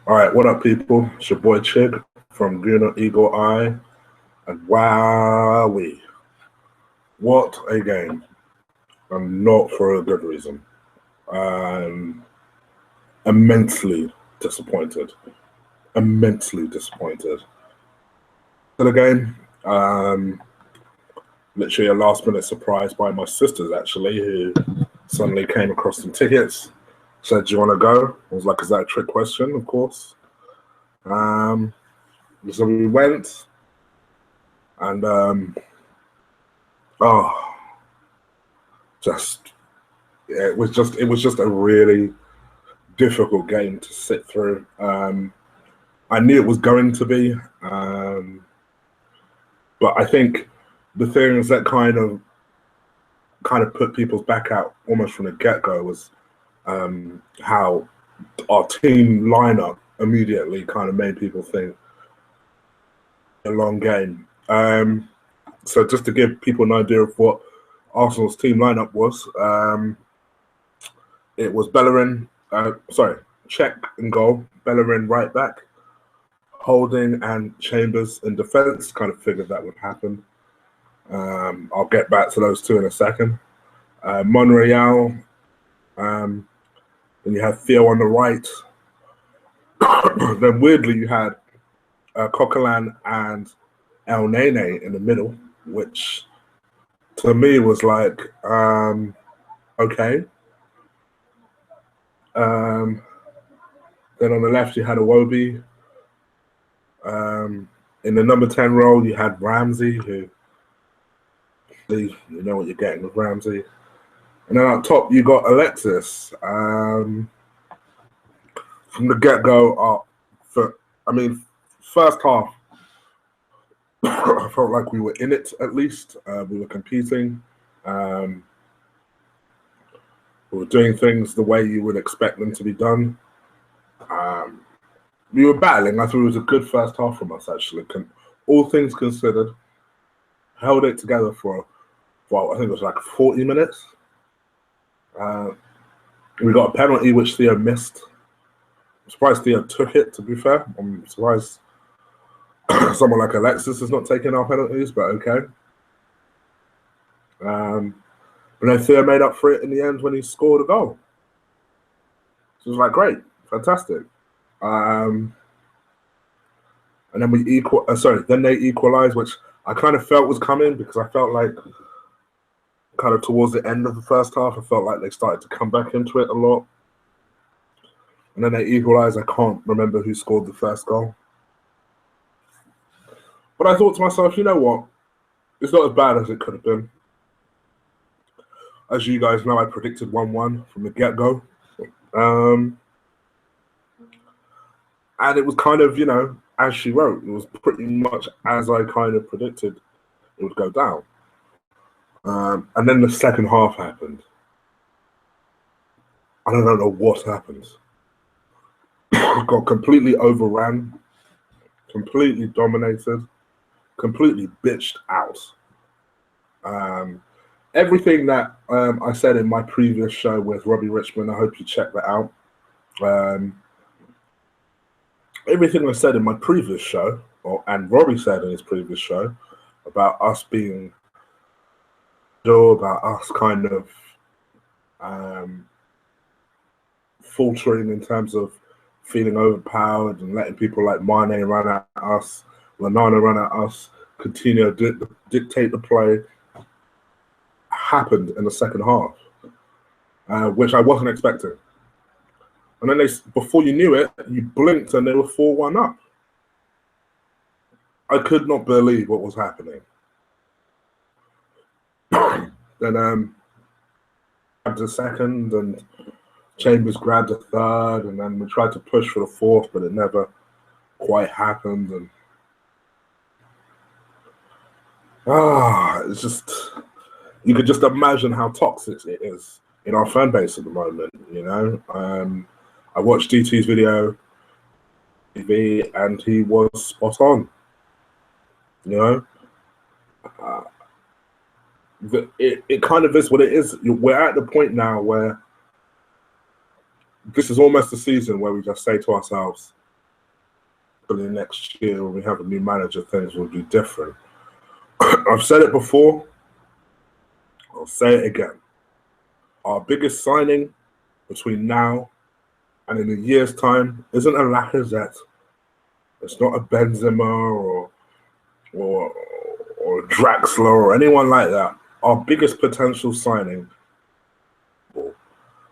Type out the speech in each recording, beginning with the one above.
All right, what up, people? It's your boy Chig from Gooner Eagle Eye, and wowee, what a game! And not for a good reason. I'm immensely disappointed. Immensely disappointed. To the game, literally a last-minute surprise by my sisters, actually, who suddenly came across some tickets. Said, "Do you want to go?" I was like, "Is that a trick question?" Of course. So we went, and it was just a really difficult game to sit through. I knew it was going to be, but I think the things that kind of put people's back out almost from the get-go was how our team lineup immediately kind of made people think a long game. So just to give people an idea of what Arsenal's team lineup was, it was Bellerin, Czech in goal, Bellerin right back, Holding and Chambers in defence. Kind of figured that would happen. I'll get back to those two in a second. Monreal, then you had Theo on the right. Then weirdly you had Coquelin and El Nene in the middle, which to me was like, okay. Then on the left you had Iwobi. In the number 10 role you had Ramsey, who you know what you're getting with Ramsey. And then up top you got Alexis. From the get-go, first half, I felt like we were in it at least. We were competing. We were doing things the way you would expect them to be done. We were battling. I thought it was a good first half from us, actually. All things considered, held it together for, I think it was like 40 minutes. We got a penalty, which Theo missed. I'm surprised Theo took it, to be fair. I'm surprised someone like Alexis is not taking our penalties, but okay. But then Theo made up for it in the end when he scored a goal. So it was like, great, fantastic. And then then they equalized, which I kind of felt was coming because I felt like kind of towards the end of the first half, I felt like they started to come back into it a lot. And then they equalized. I can't remember who scored the first goal. But I thought to myself, you know what? It's not as bad as it could have been. As you guys know, I predicted 1-1 from the get-go. And it was kind of, as she wrote, it was pretty much as I kind of predicted it would go down. And then the second half happened. I don't know what happened. Got completely overran, completely dominated, completely bitched out. Everything that I said in my previous show with Robbie Richmond, I hope you check that out. Everything I said in my previous show, and Robbie said in his previous show, about us being, about us kind of faltering in terms of feeling overpowered and letting people like Mane run at us, Lallana run at us, continue to dictate the play, happened in the second half, which I wasn't expecting. And then before you knew it, you blinked and they were 4-1 up. I could not believe what was happening. Then grabbed a second, and Chambers grabbed a third, and then we tried to push for the fourth, but it never quite happened. And it's just, you could just imagine how toxic it is in our fan base at the moment. I watched DT's video, and he was spot on. It kind of is what it is. We're at the point now where this is almost a season where we just say to ourselves, next year when we have a new manager, things will be different. I've said it before, I'll say it again. Our biggest signing between now and in a year's time isn't a Lacazette. It's not a Benzema or or Draxler or anyone like that. Our biggest potential signing.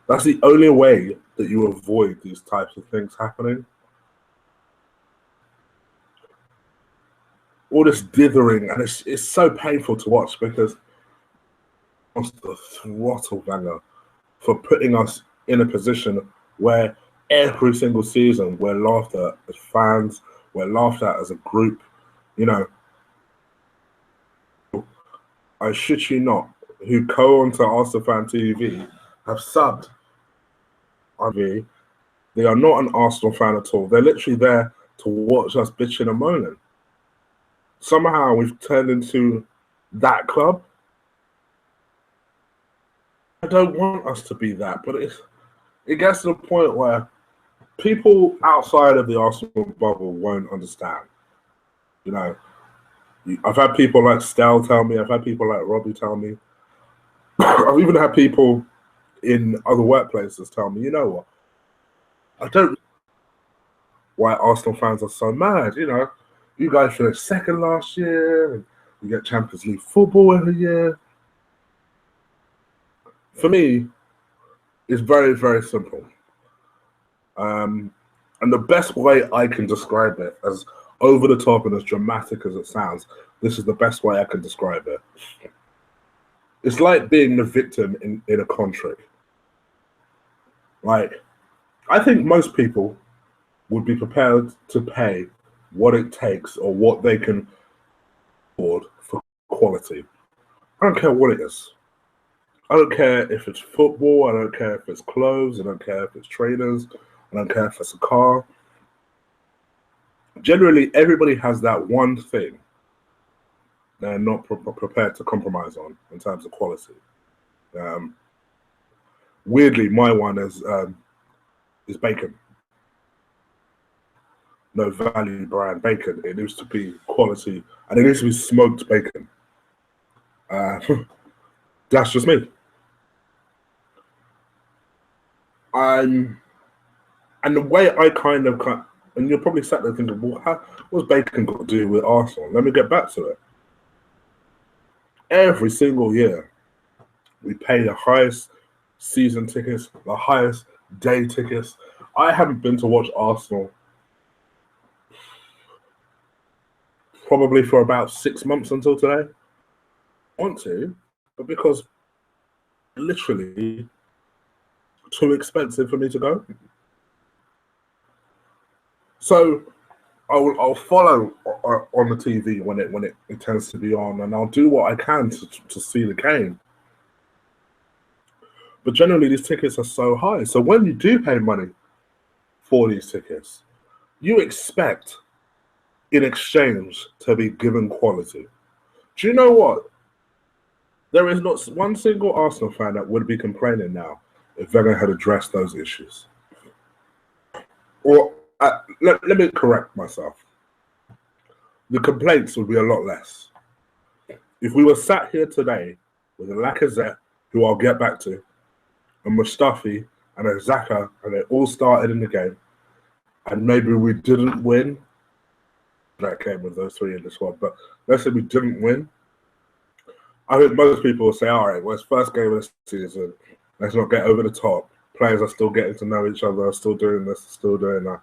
That's the only way that you avoid these types of things happening. All this dithering, and it's so painful to watch because it's the throttle banger for putting us in a position where every single season we're laughed at as fans, we're laughed at as a group. You know, I shit you not, who go onto Arsenal Fan TV have subbed on me. They are not an Arsenal fan at all. They're literally there to watch us bitching and moaning. Somehow we've turned into that club. I don't want us to be that, but it gets to the point where people outside of the Arsenal bubble won't understand. You know, I've had people like Stel tell me, I've had people like Robbie tell me, I've even had people in other workplaces tell me, you know what, I don't why Arsenal fans are so mad. You know, you guys finished second last year, and you get Champions League football every year. For me, it's very, very simple. And the best way I can describe it, as over the top and as dramatic as it sounds, this is the best way I can describe it. It's like being the victim in a con trick. Like, I think most people would be prepared to pay what it takes or what they can afford for quality. I don't care what it is. I don't care if it's football. I don't care if it's clothes. I don't care if it's trainers. I don't care if it's a car. Generally, everybody has that one thing they're not prepared to compromise on in terms of quality. Weirdly, my one is bacon. No value brand bacon. It needs to be quality, and it needs to be smoked bacon. That's just me. And the way I kind of and you're probably sat there thinking, well, what's bacon got to do with Arsenal? Let me get back to it. Every single year, we pay the highest season tickets, the highest day tickets. I haven't been to watch Arsenal probably for about 6 months until today. I want to, but because literally too expensive for me to go. So I'll follow on the TV when it tends to be on, and I'll do what I can to see the game. But generally, these tickets are so high. So when you do pay money for these tickets, you expect in exchange to be given quality. Do you know what? There is not one single Arsenal fan that would be complaining now if Wenger had addressed those issues. Or let me correct myself. The complaints would be a lot less. If we were sat here today with a Lacazette, who I'll get back to, a Mustafi and a Xhaka, and they all started in the game, and maybe we didn't win that game with those three in the squad, but let's say we didn't win, I think most people will say, all right, well, it's first game of the season, let's not get over the top. Players are still getting to know each other, still doing this, still doing that.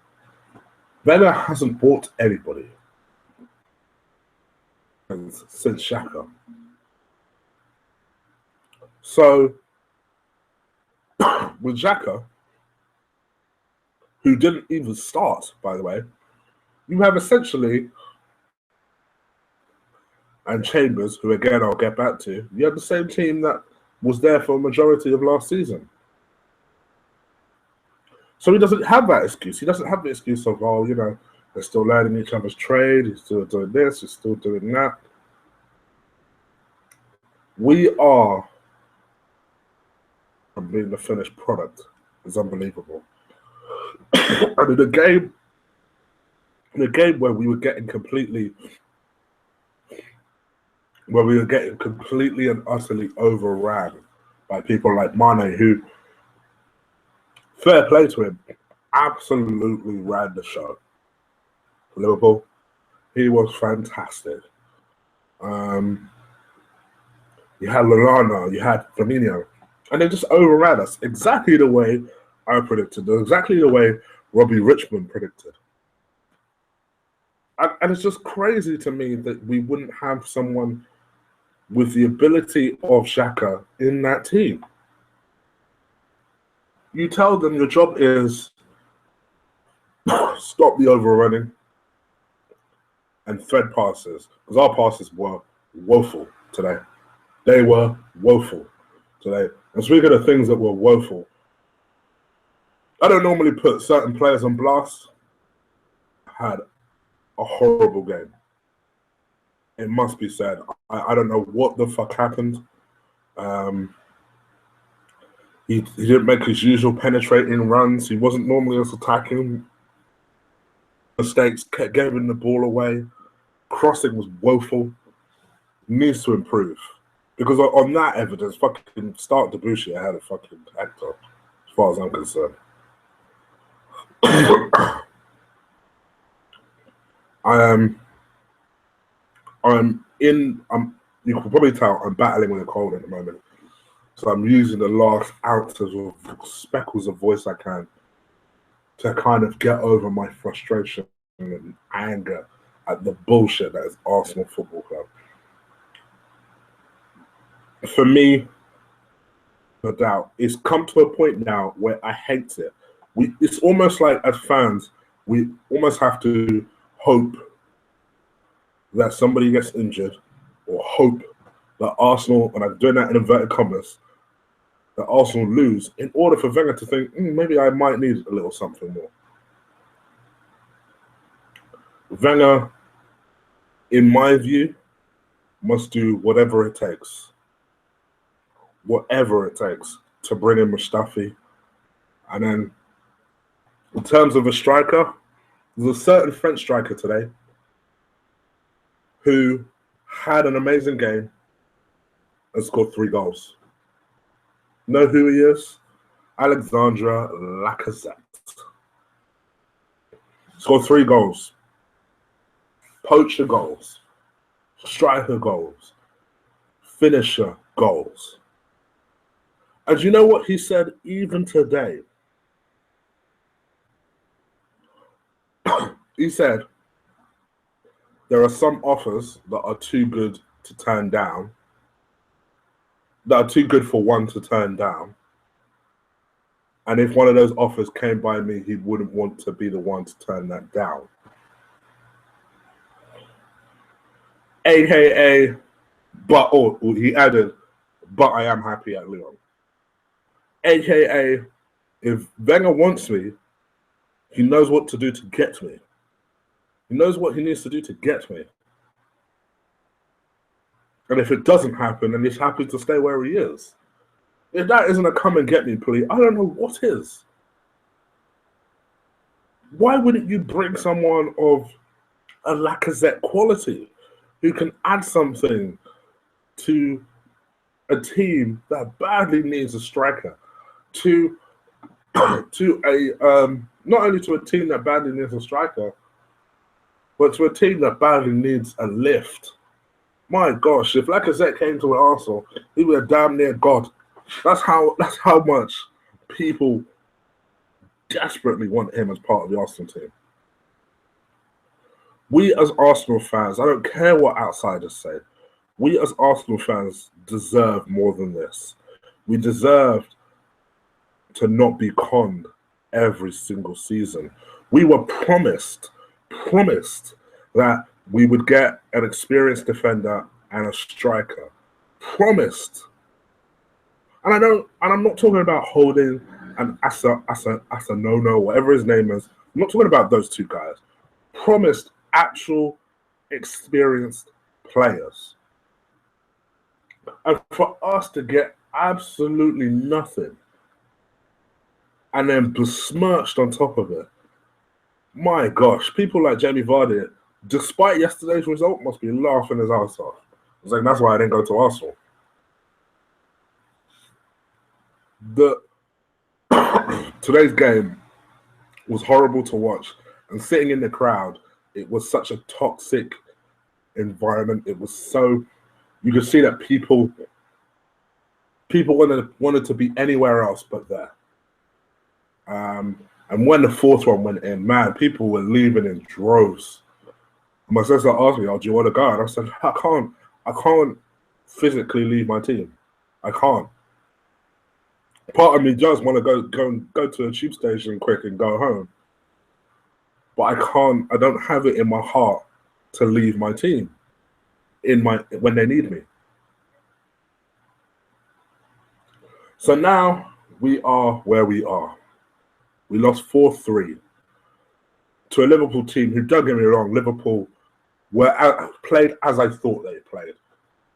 Wenger hasn't bought anybody since Xhaka. So, with Xhaka, who didn't even start, by the way, you have essentially, and Chambers, who again I'll get back to, you have the same team that was there for a majority of last season. So he doesn't have that excuse. He doesn't have the excuse of, oh, you know, they're still learning each other's trade, he's still doing this, he's still doing that. We are, and being the finished product is unbelievable. And in a game in a game where we were getting completely and utterly overran by people like Mane, who, fair play to him, absolutely ran the show for Liverpool. He was fantastic. You had Lallana, you had Firmino, and they just overran us exactly the way I predicted, exactly the way Robbie Richmond predicted. And it's just crazy to me that we wouldn't have someone with the ability of Xhaka in that team. You tell them your job is stop the overrunning and thread passes, because our passes were woeful today. They were woeful today. And speaking of things that were woeful, I don't normally put certain players on blast. Had a horrible game. It must be said. I don't know what the fuck happened. He didn't make his usual penetrating runs. He wasn't normally as attacking. Mistakes, kept giving the ball away. Crossing was woeful. Needs to improve. Because on that evidence, fucking start Debussy ahead of fucking Hector, as far as I'm concerned. You can probably tell I'm battling with a cold at the moment. So I'm using the last ounces of speckles of voice I can to kind of get over my frustration and anger at the bullshit that is Arsenal Football Club. For me, no doubt, it's come to a point now where I hate it. It's almost like, as fans, we almost have to hope that somebody gets injured, or hope that Arsenal, and I'm doing that in inverted commas, that Arsenal lose in order for Wenger to think, maybe I might need a little something more. Wenger, in my view, must do whatever it takes to bring in Mustafi. And then, in terms of a striker, there's a certain French striker today who had an amazing game and scored 3 goals. Know who he is? Alexandre Lacazette. Scored 3 goals. Poacher goals. Striker goals. Finisher goals. And you know what he said even today? He said, there are some offers that are too good to turn down, that are too good for one to turn down. And if one of those offers came by me, he wouldn't want to be the one to turn that down. AKA, he added, but I am happy at Lyon. AKA, if Wenger wants me, he knows what to do to get me. He knows what he needs to do to get me. And if it doesn't happen, then he's happy to stay where he is. If that isn't a come and get me plea, I don't know what is. Why wouldn't you bring someone of a Lacazette quality who can add something to a team that badly needs a striker, not only to a team that badly needs a striker, but to a team that badly needs a lift? My gosh, if Lacazette came to an Arsenal, he would have damn near God. That's how much people desperately want him as part of the Arsenal team. We as Arsenal fans, I don't care what outsiders say, we as Arsenal fans deserve more than this. We deserve to not be conned every single season. We were promised that we would get an experienced defender and a striker. Promised. And I'm not talking about Holding and Asanono, whatever his name is. I'm not talking about those two guys. Promised actual experienced players. And for us to get absolutely nothing and then besmirched on top of it, My gosh, people like Jamie Vardy, despite yesterday's result, must be laughing his ass off. I was like, that's why I didn't go to Arsenal. Today's game was horrible to watch, and sitting in the crowd, it was such a toxic environment. It was so, you could see that people wanted to be anywhere else but there. And when the fourth one went in, man, people were leaving in droves. My sister asked me, "Oh, do you want to go?" And I said, I can't physically leave my team. I can't. Part of me does want to go to a tube station quick and go home, but I can't. I don't have it in my heart to leave my team when they need me. So now we are where we are. We lost 4-3 to a Liverpool team who, don't get me wrong, Liverpool played as I thought they played.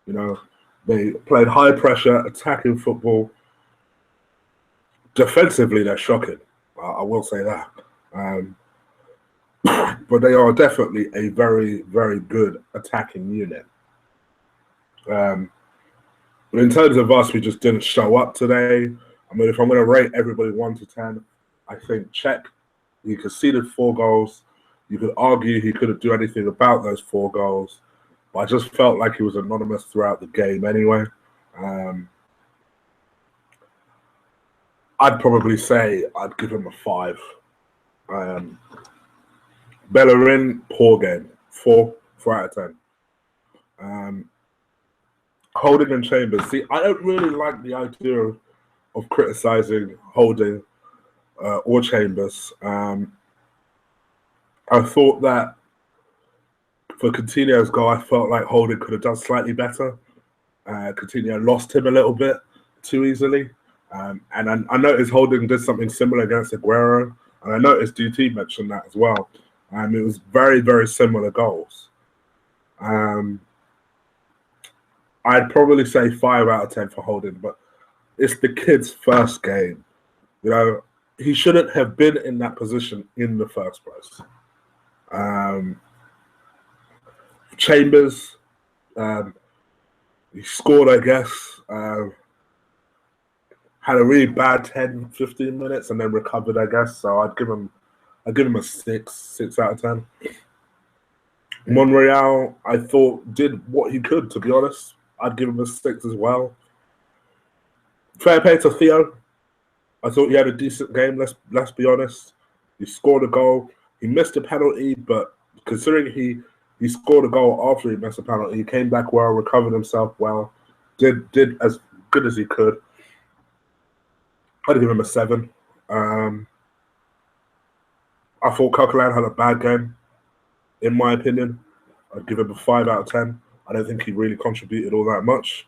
You know, they played high pressure, attacking football. Defensively, they're shocking. I will say that. But they are definitely a very, very good attacking unit. But in terms of us, we just didn't show up today. I mean, if I'm going to rate everybody 1 to 10, I think Czech, he conceded 4 goals. You could argue he couldn't do anything about those 4 goals. But I just felt like he was anonymous throughout the game anyway. I'd probably say I'd give him a 5. Bellerin, poor game. 4 out of 10. Holding and Chambers. See, I don't really like the idea of criticising Holding or Chambers. I thought that for Coutinho's goal, I felt like Holding could have done slightly better. Coutinho lost him a little bit too easily. And I noticed Holding did something similar against Aguero. And I noticed DT mentioned that as well. It was very, very similar goals. I'd probably say 5 out of 10 for Holding, but it's the kid's first game. You know, he shouldn't have been in that position in the first place. Chambers, he scored, I guess. Had a really bad 10, 15 minutes and then recovered, I guess. So I'd give him a 6 out of 10. Monreal, I thought, did what he could, to be honest. I'd give him a 6 as well. Fair play to Theo. I thought he had a decent game, let's be honest. He scored a goal. He missed a penalty, but considering he scored a goal after he missed a penalty, he came back well, recovered himself well, did as good as he could. I'd give him a 7. I thought Coquelin had a bad game, in my opinion. I'd give him a 5 out of 10. I don't think he really contributed all that much.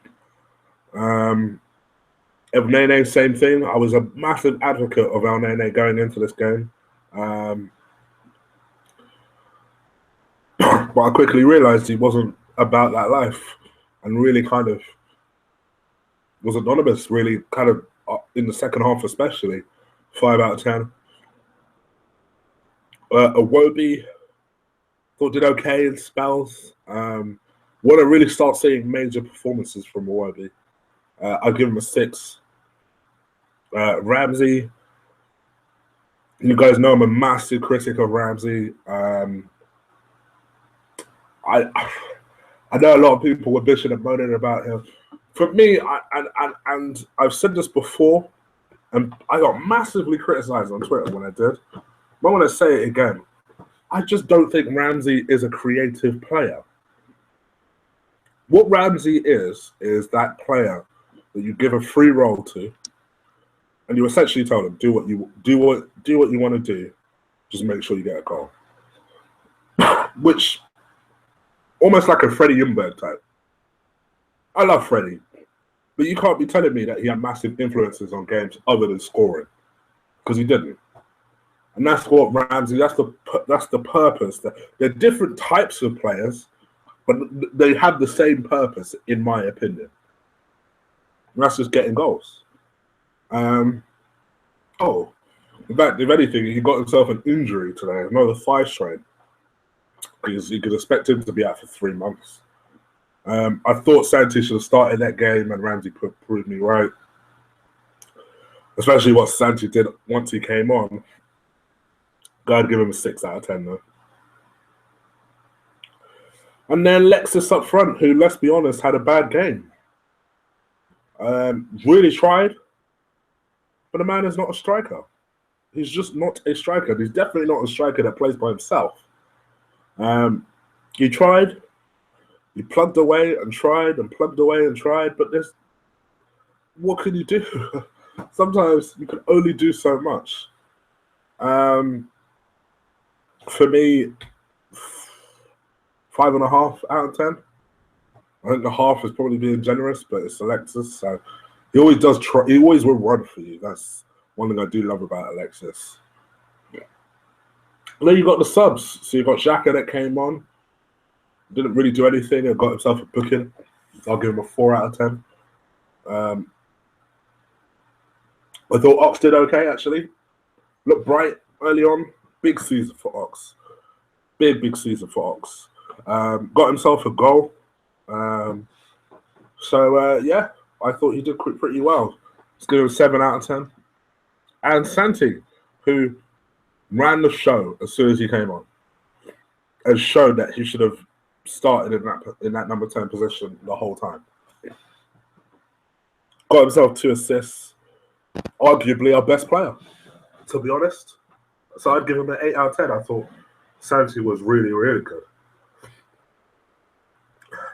El Nene, same thing. I was a massive advocate of El Nene going into this game. But I quickly realised he wasn't about that life and really kind of was anonymous, really kind of in the second half especially. 5 out of 10. Iwobi thought did okay in spells. Want to really start seeing major performances from Iwobi. I'll give him a 6. Ramsey, you guys know I'm a massive critic of Ramsey. I know a lot of people were bitching and moaning about him. For me, and I've said this before, and I got massively criticized on Twitter when I did. But I want to say it again. I just don't think Ramsey is a creative player. What Ramsey is that player that you give a free role to, and you essentially tell him do what you want to do, just make sure you get a goal. Which almost like a Freddie Ljungberg type. I love Freddie, but you can't be telling me that he had massive influences on games other than scoring, because he didn't. And that's what Ramsey. That's the purpose. They're different types of players, but they have the same purpose, in my opinion. And that's just getting goals. In fact, if anything, he got himself an injury today, another thigh strain. Because you could expect him to be out for 3 months. I thought Santi should have started that game, and Ramsey proved me right. Especially what Santi did once he came on. I'd give him a 6 out of 10, though. And then Lexus up front, who, let's be honest, had a bad game. Really tried, but the man is not a striker. He's just not a striker. He's definitely not a striker that plays by himself. He tried, he plugged away and tried and plugged away and tried, but what can you do? Sometimes you can only do so much. For me, 5.5 out of 10. I think the half is probably being generous, but it's Alexis, so he always does try. He always will run for you. That's one thing I do love about Alexis. Yeah. And then you got the subs. So you got Xhaka that came on, didn't really do anything, and got himself a booking. I'll give him a 4 out of 10. I thought Ox did okay, actually. Looked bright early on. Big season for Ox. Big season for Ox. Got himself a goal. Yeah, I thought he did pretty well. Let's give him a 7 out of 10. And Santi, who ran the show as soon as he came on, has shown that he should have started in that number 10 position the whole time. Got himself 2 assists. Arguably our best player, to be honest. So I'd give him an 8 out of 10. I thought Santi was really, really good.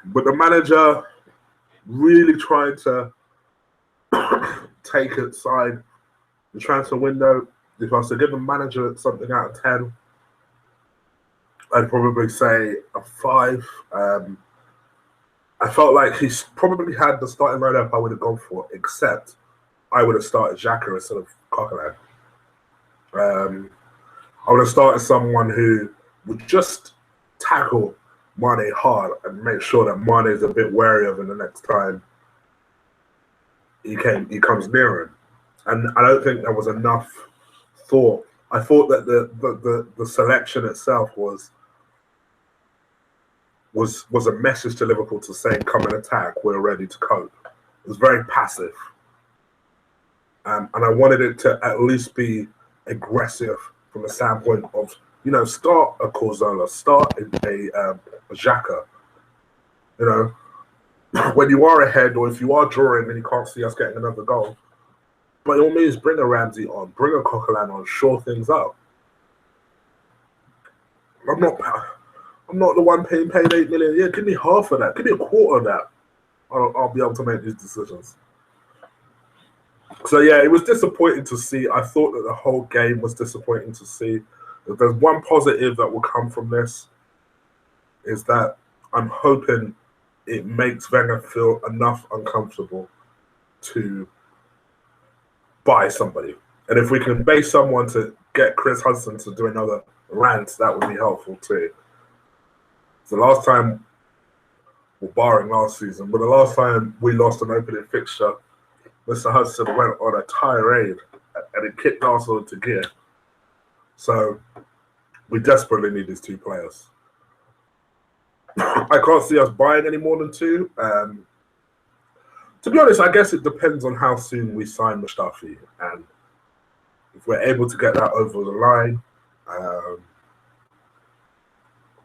But the manager really tried to take it side the transfer window. If I was to give the manager something out of 10, I'd probably say a 5. I felt like he's probably had the starting lineup I would have gone for, except I would have started Xhaka instead of Coquelin. I would have started someone who would just tackle Mane hard and make sure that Mane is a bit wary of him the next time he comes near him. And I don't think there was enough thought. I thought that the selection itself was a message to Liverpool to say, come and attack, we're ready to cope. It was very passive. And I wanted it to at least be aggressive from the standpoint of, start a Corzola, start a Xhaka. When you are ahead or if you are drawing and you can't see us getting another goal, by all means, bring a Ramsey on, bring a Coquelin on, shore things up. I'm not the one paying 8 million. Yeah, give me half of that. Give me a quarter of that. I'll be able to make these decisions. So, yeah, it was disappointing to see. I thought that the whole game was disappointing to see. If there's one positive that will come from this, is that I'm hoping it makes Wenger feel enough uncomfortable to buy somebody. And if we can base someone to get Chris Hudson to do another rant, that would be helpful too. The last time, well, barring last season, but the last time we lost an opening fixture, Mr. Hudson went on a tirade and it kicked Arsenal into gear. So we desperately need these 2 players. I can't see us buying any more than 2. To be honest, I guess it depends on how soon we sign Mustafi. And if we're able to get that over the line,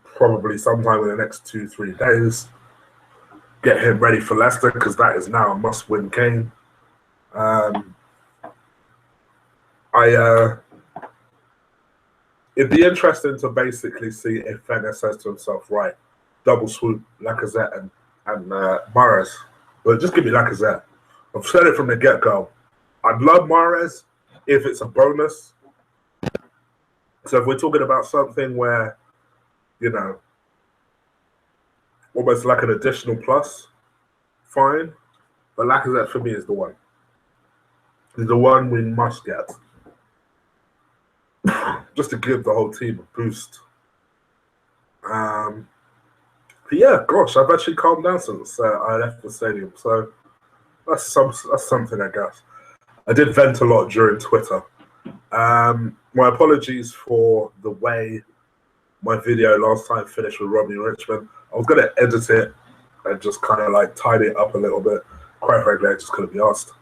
probably sometime in the next 2-3 days, get him ready for Leicester, because that is now a must-win game. It'd be interesting to basically see if Wenger says to himself, right, double swoop Lacazette and Mahrez. But just give me Lacazette. I've said it from the get-go. I'd love Mahrez if it's a bonus. So if we're talking about something where, almost like an additional plus, fine. But Lacazette for me is the one. He's the one we must get. Just to give the whole team a boost. But yeah, gosh, I've actually calmed down since I left the stadium. So that's something, I guess. I did vent a lot during Twitter. My apologies for the way my video last time finished with Robbie Richmond. I was going to edit it and just kind of like tidy it up a little bit. Quite frankly, I just couldn't be asked.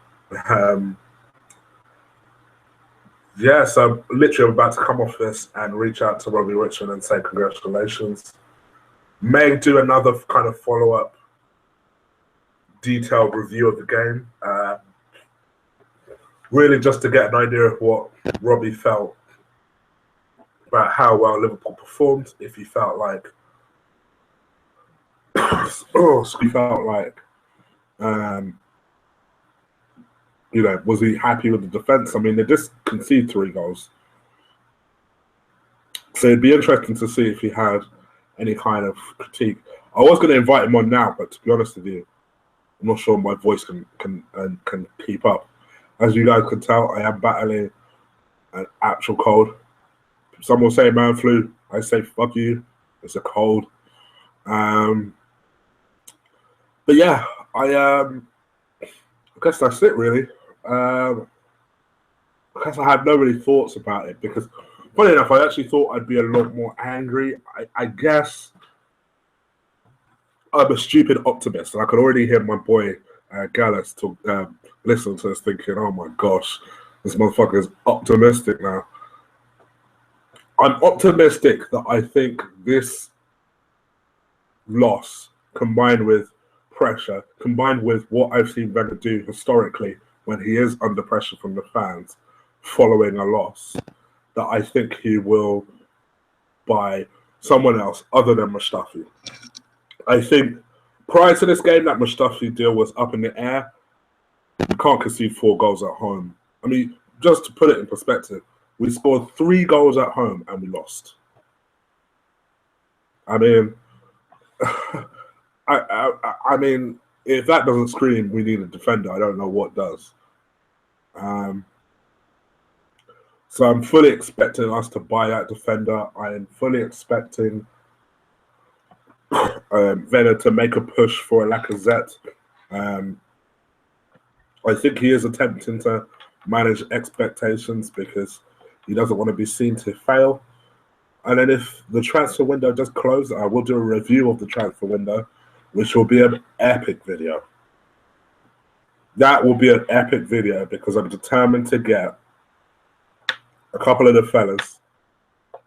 Yeah, so literally I'm about to come off this and reach out to Robbie Richmond and say congratulations. May do another kind of follow-up detailed review of the game. Really just to get an idea of what Robbie felt about how well Liverpool performed, if he felt like you know, was he happy with the defense? I mean, they just conceded 3 goals. So it'd be interesting to see if he had any kind of critique. I was going to invite him on now, but to be honest with you, I'm not sure my voice can keep up. As you guys can tell, I am battling an actual cold. Some will say man flu. I say fuck you. It's a cold. But yeah, I guess that's it really. I guess I had no really thoughts about it because, funny enough, I actually thought I'd be a lot more angry. I guess I'm a stupid optimist, and I could already hear my boy Gallus listen to this thinking, oh my gosh, this motherfucker is optimistic now. I'm optimistic that I think this loss, combined with pressure, combined with what I've seen Wenger do historically when he is under pressure from the fans following a loss, that I think he will buy someone else other than Mustafi. I think prior to this game, that Mustafi deal was up in the air. You can't concede 4 goals at home. I mean, just to put it in perspective, we scored 3 goals at home and we lost. I mean, I mean, if that doesn't scream we need a defender, I don't know what does. So I'm fully expecting us to buy that defender. I am fully expecting Wenger to make a push for a Lacazette. I think he is attempting to manage expectations because he doesn't want to be seen to fail. And then if the transfer window does close, I will do a review of the transfer window, which will be an epic video. That will be an epic video because I'm determined to get a couple of the fellas,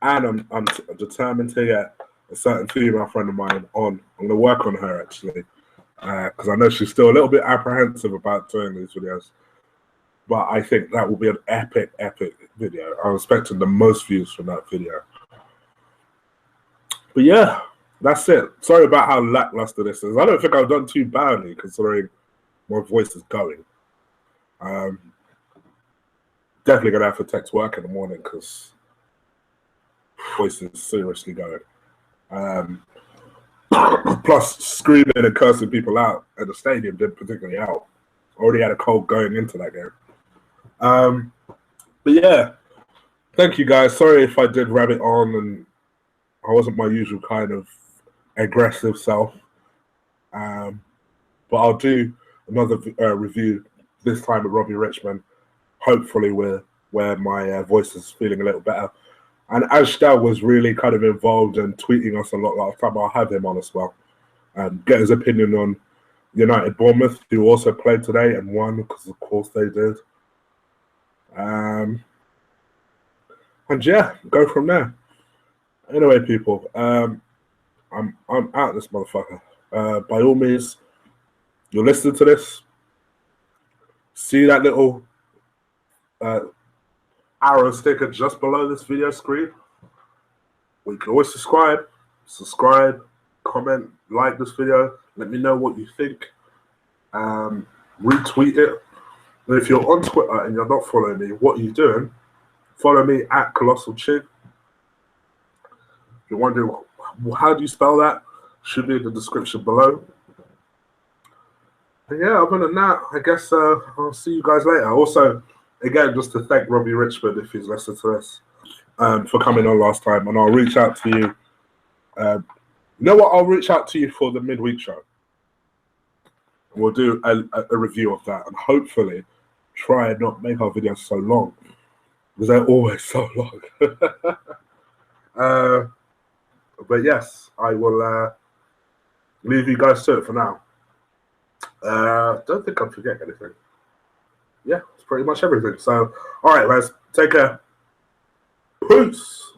and I'm determined to get a certain female friend of mine on. I'm going to work on her actually, because I know she's still a little bit apprehensive about doing these videos. But I think that will be an epic, epic video. I'm expecting the most views from that video. But yeah, that's it. Sorry about how lackluster this is. I don't think I've done too badly considering my voice is going. Definitely going to have to text work in the morning because voice is seriously going. Plus, screaming and cursing people out at the stadium didn't particularly help. Already had a cold going into that game. But yeah, thank you guys. Sorry if I did rabbit on and I wasn't my usual kind of aggressive self. But I'll do another review this time with Robbie Richmond, hopefully where my voice is feeling a little better. And Ashdal was really kind of involved and tweeting us a lot last time. I'll have him on as well and get his opinion on United Bournemouth, who also played today and won because of course they did. And yeah, go from there. Anyway, people, I'm out this motherfucker. By all means, you're listening to this. See that little arrow sticker just below this video screen? We can always subscribe, comment, like this video. Let me know what you think. Retweet it. And if you're on Twitter and you're not following me, what are you doing? Follow me at Colossal Chig. If you're wondering how do you spell that, should be in the description below. And yeah, other than that, I guess I'll see you guys later. Also, again, just to thank Robbie Richmond, if he's listened to this, for coming on last time. And I'll reach out to you. You know what? I'll reach out to you for the midweek show. We'll do a review of that and hopefully try and not make our videos so long. because they're always so long. But yes, I will leave you guys to it for now. Don't think I'm forgetting anything. Yeah, it's pretty much everything. So, all right, guys, take care. Peace.